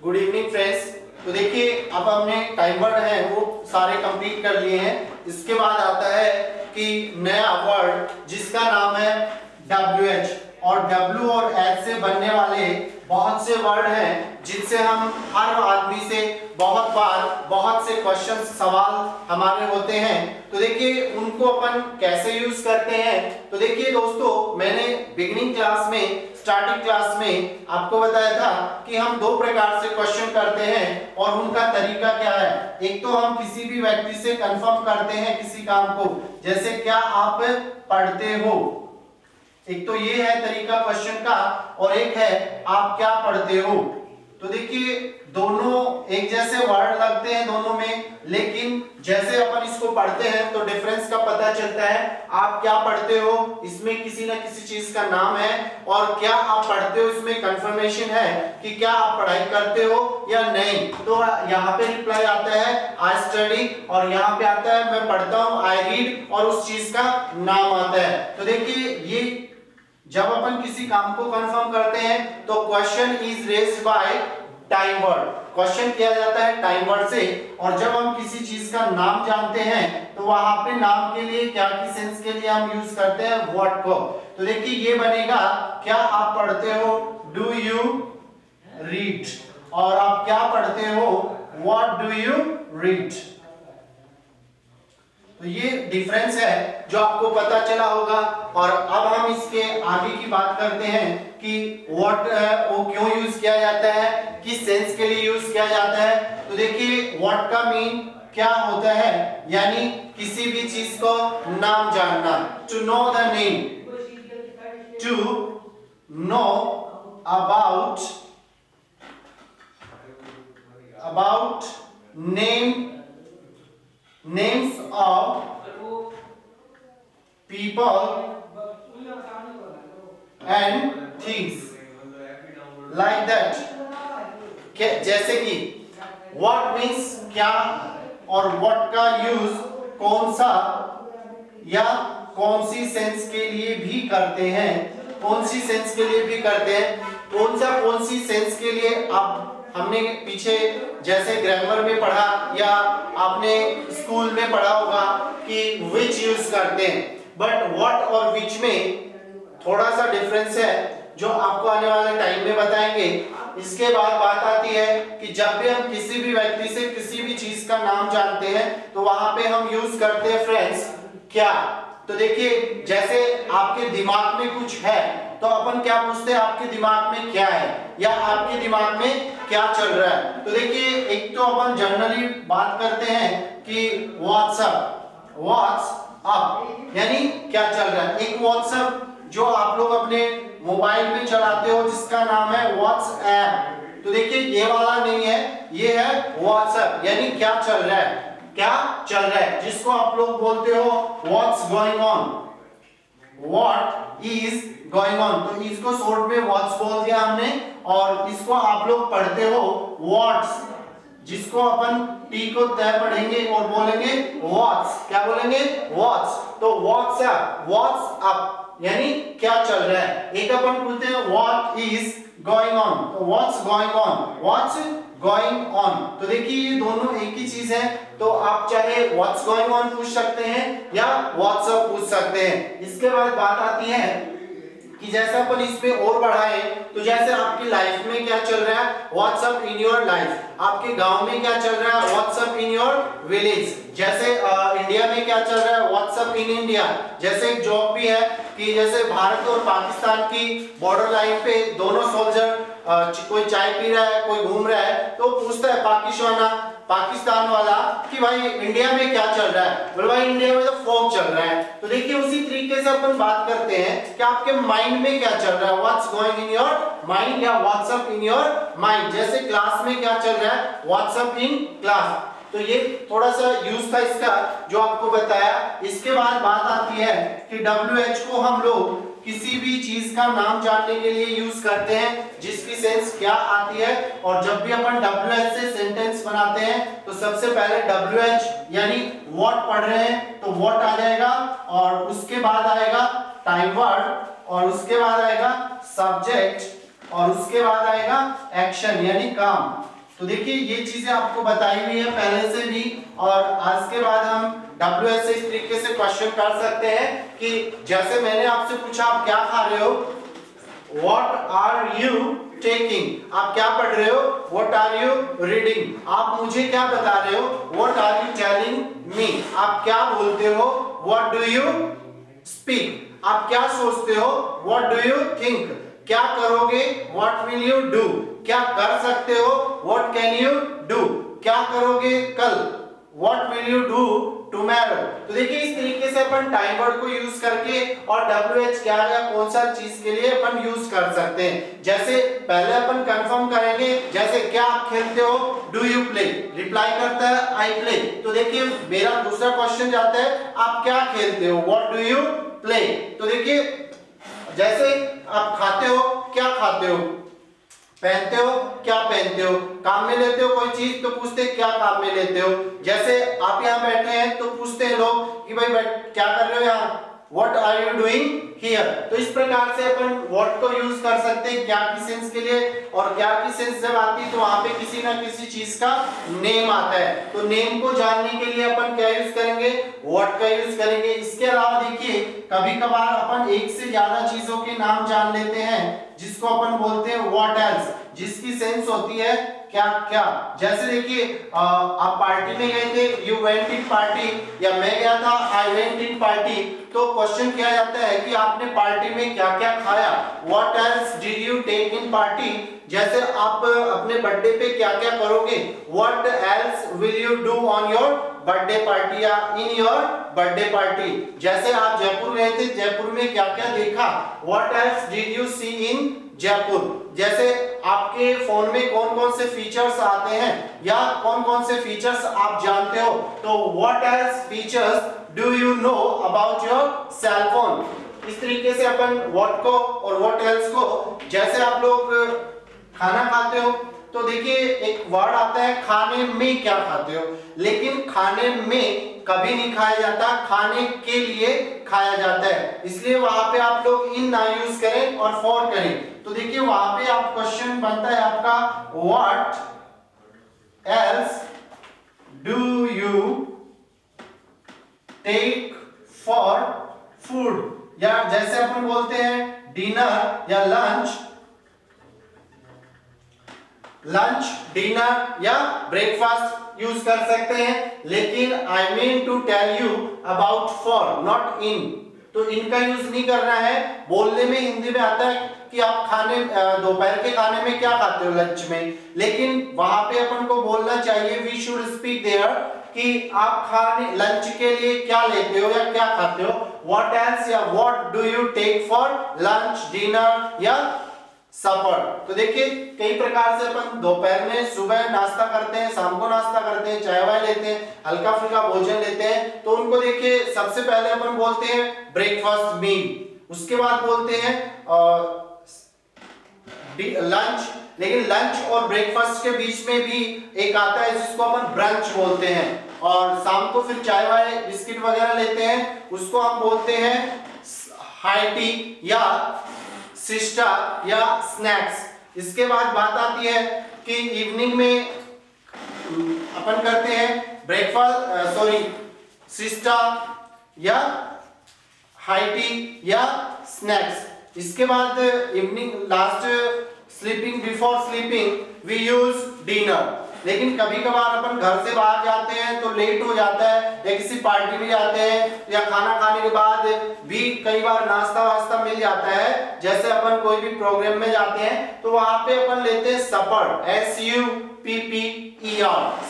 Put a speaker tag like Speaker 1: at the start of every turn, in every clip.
Speaker 1: Good evening friends. तो देखिए अब हमने टाइम वर्ड है वो सारे कंप्लीट कर लिए हैं। इसके बाद आता है कि नया वर्ड जिसका नाम है WH, और W और H से बनने वाले बहुत से वर्ड हैं जिनसे हम हर आदमी से बहुत बार बहुत से क्वेश्चन सवाल हमारे होते हैं। तो देखिए उनको अपन कैसे यूज करते हैं। तो देखिए दोस्तों, मैंने बिगिनिंग क्लास में स्टार्टिंग क्लास में आपको बताया था कि हम दो प्रकार से क्वेश्चन करते हैं और उनका तरीका क्या है। एक तो हम किसी भी व्यक्ति से कंफर्म करते हैं किसी काम को, जैसे क्या आप पढ़ते हो, एक तो ये है तरीका क्वेश्चन का, और एक है आप क्या पढ़ते हो। तो देखिए दोनों एक जैसे वर्ड लगते हैं दोनों में, लेकिन जैसे अपन इसको पढ़ते हैं तो डिफरेंस का पता चलता है। आप क्या पढ़ते हो इसमें किसी ना किसी चीज का नाम है, और क्या आप पढ़ते हो इसमें कंफर्मेशन है कि क्या आप पढ़ाई करते हो या नहीं। तो यहाँ पे रिप्लाई आता है आई स्टडी, और यहाँ पे आता है मैं पढ़ता हूँ आई रीड, और उस चीज का नाम आता है। तो देखिए ये जब अपन किसी काम को कंफर्म करते हैं तो question is raised by time word, question किया जाता है टाइम वर्ड से। और जब हम किसी चीज का नाम जानते हैं तो वहां पे नाम के लिए क्या की सेंस के लिए हम यूज करते हैं व्हाट को। तो देखिए ये बनेगा क्या आप पढ़ते हो, डू यू रीड, और आप क्या पढ़ते हो, व्हाट डू यू रीड। तो ये डिफरेंस है जो आपको पता चला होगा। और अब हम इसके आगे की बात करते हैं कि व्हाट वो क्यों यूज किया जाता है, किस सेंस के लिए यूज किया जाता है। तो देखिए व्हाट का मीन क्या होता है, यानी किसी भी चीज को नाम जानना, to know the name, to know about names of people and things like that। जैसे कि what means क्या, और what का यूज कौन सा या कौन सी सेंस के लिए भी करते हैं, कौन सी सेंस के लिए भी करते हैं, कौन सी सेंस के लिए। आप हमने पीछे जैसे ग्रामर में पढ़ा या आपने स्कूल में पढ़ा होगा कि which यूज करते हैं, बट what और which में थोड़ा सा डिफरेंस है जो आपको आने वाले टाइम में बताएंगे। इसके बाद बात आती है कि जब भी हम किसी भी व्यक्ति से किसी भी चीज का नाम जानते हैं तो वहां पे हम यूज करते हैं फ्रेंड्स क्या। तो देखिए जैसे आपके दिमाग में कुछ है तो अपन क्या पूछते हैं, आपके दिमाग में क्या है या आपके दिमाग में क्या चल रहा है। तो देखिए एक तो अपन जनरली बात करते हैं कि व्हाट्सएप यानी क्या चल रहा है। एक व्हाट्सएप जो आप लोग अपने मोबाइल में चलाते हो जिसका नाम है व्हाट्सएप। तो देखिए ये वाला नहीं है, ये है व्हाट्सएप, यानी क्या चल रहा है, क्या चल रहा है, जिसको आप लोग बोलते हो what's going on, what is going on. तो इसको शॉर्ट में व्हाट्स बोल दिया हमने, और इसको आप लोग पढ़ते हो व्हाट्स, जिसको अपन टी को तय पढ़ेंगे और बोलेंगे व्हाट्स, क्या बोलेंगे व्हाट्स। तो व्हाट्सएप यानी क्या चल रहा है। एक अपन बोलते हैं व्हाट इज गोइंग ऑन, तो व्हाट्स गोइंग ऑन। तो देखिए ये दोनों एक ही चीज है, तो आप चाहे व्हाट्स गोइंग ऑन पूछ सकते हैं या व्हाट्सएप पूछ सकते हैं। इसके बाद बात आती है कि जैसे अपन इसमें और बढ़ाएं तो जैसे आपकी लाइफ में क्या चल रहा है, व्हाट्सएप इन योर लाइफ, आपके गांव में क्या चल रहा है, व्हाट्सएप इन योर विलेज। जैसे इंडिया में क्या चल रहा है, व्हाट्सएप इन इंडिया। जैसे एक जॉब भी है कि जैसे भारत और पाकिस्तान की बॉर्डर लाइन पे दोनों सोल्जर कोई चाय पी रहा है, कोई घूम रहा है, तो पूछता है पाकिस्तान वाला कि भाई इंडिया में क्या चल रहा है, बोले भाई इंडिया में तो फॉग चल रहा है। तो देखिए उसी तरीके से अपन बात करते हैं कि आपके माइंड में क्या चल रहा है, what's going in your mind या व्हाट्सएप इन योर माइंड। जैसे क्लास में क्या चल रहा है, व्हाट्सएप इन क्लास। तो ये थोड़ा सा यूज था इसका जो आपको बताया। इसके बाद बात आती है कि WH को हम लोग किसी भी चीज का नाम जानने के लिए यूज करते हैं जिसकी सेंस क्या आती है। और जब भी अपन WH से सेंटेंस बनाते हैं तो सबसे पहले WH यानी व्हाट पढ़ रहे हैं तो व्हाट आ जाएगा, और उसके बाद आएगा टाइम वर्ड, और उसके बाद आएगा सब्जेक्ट, और उसके बाद आएगा एक्शन यानी काम। तो देखिए ये चीजें आपको बताई हुई है पहले से भी, और आज के बाद हम WH से इस तरीके से क्वेश्चन कर सकते हैं कि जैसे मैंने आपसे पूछा आप क्या खा रहे हो, What are you taking? आप क्या पढ़ रहे हो? What are you reading? आप मुझे क्या बता रहे हो? What are you telling me? आप क्या बोलते हो? What do you speak? आप क्या सोचते हो? What do you think? क्या करोगे? What will you do? क्या कर सकते हो? What can you do? क्या करोगे कल? What will you do tomorrow? तो देखिए इस तरीके से अपन टाइम वर्ड को यूज करके और WH क्या है कौन सा चीज के लिए अपन यूज कर सकते हैं। जैसे पहले अपन कंफर्म करेंगे, जैसे क्या आप खेलते हो, डू यू प्ले, रिप्लाई करता है आई प्ले। तो देखिए मेरा दूसरा क्वेश्चन जाता है आप क्या खेलते हो, व्हाट डू यू प्ले। तो देखिए जैसे आप खाते हो, क्या खाते हो, पहनते हो, क्या पहनते हो, काम में लेते हो कोई चीज तो पूछते हैं क्या काम में लेते हो। जैसे आप यहाँ बैठे हैं तो पूछते हैं लोग कि भाई क्या कर रहे हो यहाँ, What are you doing here? तो इस प्रकार से अपन what को यूज कर सकते हैं क्या की सेंस के लिए, और क्या की सेंस जब आती है तो वहां पे किसी ना किसी चीज का नेम आता है। तो नेम को जानने के लिए अपन क्या यूज करेंगे, what का यूज करेंगे। इसके अलावा देखिए कभी कभार अपन एक से ज्यादा चीजों के नाम जान लेते हैं जिसको अपन बोलते हैं what else, जिसकी सेंस होती है क्या क्या। जैसे देखिए आप पार्टी में गए थे, यू वेंट इन पार्टी, या मैं गया था आई वेंट इन पार्टी। तो क्वेश्चन किया जाता है कि आपने पार्टी में क्या क्या खाया, what else did you take in party. जैसे आप अपने बर्थडे पे क्या क्या करोगे, what else will you do on your birthday party या इन योर बर्थडे पार्टी। जैसे आप जयपुर गए थे, जयपुर में क्या क्या देखा, what else did you see इन जयपुर। जैसे आपके फोन में कौन कौन से फीचर्स आते हैं या कौन कौन से फीचर्स आप जानते हो, तो what else features do you know about your cell phone. इस तरीके से अपन व्हाट को और व्हाट एल्स को, जैसे आप लोग खाना खाते हो तो देखिए एक वर्ड आता है खाने में क्या खाते हो, लेकिन खाने में कभी नहीं खाया जाता, खाने के लिए खाया जाता है। इसलिए वहां पे आप लोग इन ना यूज करें और फॉर करें। तो देखिए वहां पे आप क्वेश्चन बनता है आपका what else do you take for food, या जैसे अपन बोलते हैं डिनर या लंच, डिनर या ब्रेकफास्ट यूज कर सकते हैं। लेकिन I mean to tell you about for, not in. तो इनका यूज नहीं करना है। बोलने में हिंदी में आता है कि आप खाने दोपहर के खाने में क्या खाते हो लंच में, लेकिन वहां पे अपन को बोलना चाहिए वी शुड स्पीक देयर कि आप खाने लंच के लिए क्या लेते हो या क्या खाते हो, व्हाट एल्स या what do you take for lunch, dinner या सपर। तो देखिए कई प्रकार से अपन दोपहर में सुबह नाश्ता करते हैं, शाम को नाश्ता करते हैं, चाय वाय लेते हैं, हल्का फुल्का भोजन लेते हैं। तो उनको देखिए सबसे पहले अपन बोलते हैं ब्रेकफास्ट मील, उसके बाद बोलते हैं लंच, लेकिन लंच और ब्रेकफास्ट के बीच में भी एक आता है जिसको अपन ब्रंच बोलते हैं, और शाम को फिर चाय वाय बिस्किट वगैरह लेते हैं, उसको हम बोलते हैं हाई टी या सिस्टा या स्नैक्स। इसके बाद बात आती है कि इवनिंग में अपन करते हैं ब्रेकफास्ट सिस्टा या हाई टी या स्नैक्स। इसके बाद evening last sleeping, before sleeping we use dinner. लेकिन कभी कभार अपन घर से बाहर जाते हैं तो लेट हो जाता है, या किसी पार्टी में जाते हैं, या खाना खाने के बाद भी कई बार नाश्ता वास्ता मिल जाता है, जैसे अपन कोई भी प्रोग्राम में जाते हैं तो वहां पे अपन लेते हैं सपर, SUPPER,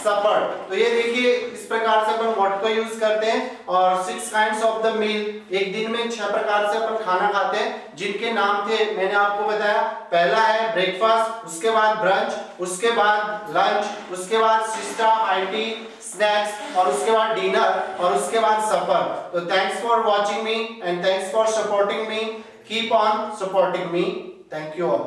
Speaker 1: सपर। तो ये देखिए इस प्रकार से अपन व्हाट को यूज करते हैं। और 6 काइंड्स ऑफ द मील, एक दिन में 6 प्रकार से अपन खाना खाते हैं, जिनके नाम थे मैंने आपको बताया। पहला है ब्रेकफास्ट, उसके बाद ब्रंच, उसके बाद लंच, उसके बाद सिस्टा, हाई टी, स्नैक्स, और उसके बाद डिनर, और उसके बाद सपर। तो thanks for watching me and thanks for supporting me, keep on supporting me, thank you all.